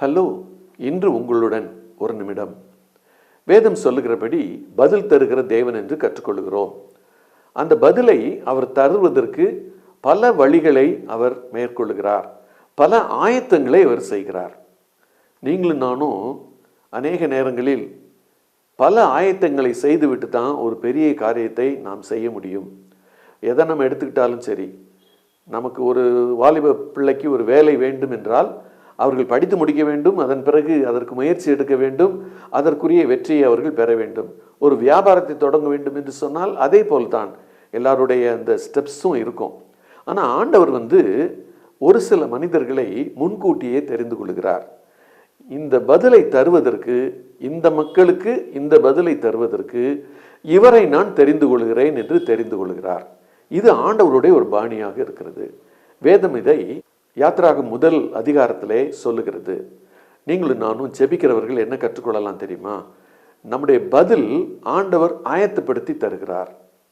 Hello, இன்று உங்களுடன் ஒரு நிமிடம். வேதம் சொல்லுகிறபடி பதில் தருகிற தேவன் என்று கற்றுக்கொள்கிறோம். அந்த பதிலை அவர் தருவதற்கு பல வழிகளை அவர் மேற்கொள்கிறார், பல ஆயத்தங்களை அவர் செய்கிறார். நீங்களும் நானும் அநேக நேரங்களில் பல ஆயத்தங்களை செய்துவிட்டு தான் ஒரு பெரிய காரியத்தை நாம் செய்ய முடியும். எதை நம்ம எடுத்துக்கிட்டாலும் சரி, நமக்கு ஒரு வாலிப பிள்ளைக்கு ஒரு வேலை வேண்டும் என்றால் அவர்கள் படித்து முடிக்க வேண்டும், அதன் பிறகு அதற்கு முயற்சி எடுக்க வேண்டும், அதற்குரிய வெற்றியை அவர்கள் பெற வேண்டும். ஒரு வியாபாரத்தை தொடங்க வேண்டும் என்று சொன்னால் அதே போல்தான் எல்லாருடைய அந்த ஸ்டெப்ஸும் இருக்கும். ஆனால் ஆண்டவர் ஒரு சில மனிதர்களை முன்கூட்டியே தெரிந்து கொள்கிறார். இந்த பதிலை தருவதற்கு, இந்த மக்களுக்கு இந்த பதிலை தருவதற்கு இவரை நான் தெரிந்து கொள்கிறேன் என்று தெரிந்து கொள்கிறார். இது ஆண்டவருடைய ஒரு பாணியாக இருக்கிறது. வேதம் இதை யாத்திராகம் முதல் அதிகாரத்திலே சொல்லுகிறது. நீங்களும் நானும் ஜெபிக்கிறவர்கள் என்ன கற்றுக்கொள்ளலாம் தெரியுமா? நம்முடைய பதில் ஆண்டவர் ஆயத்தப்படுத்தி தருகிறார்.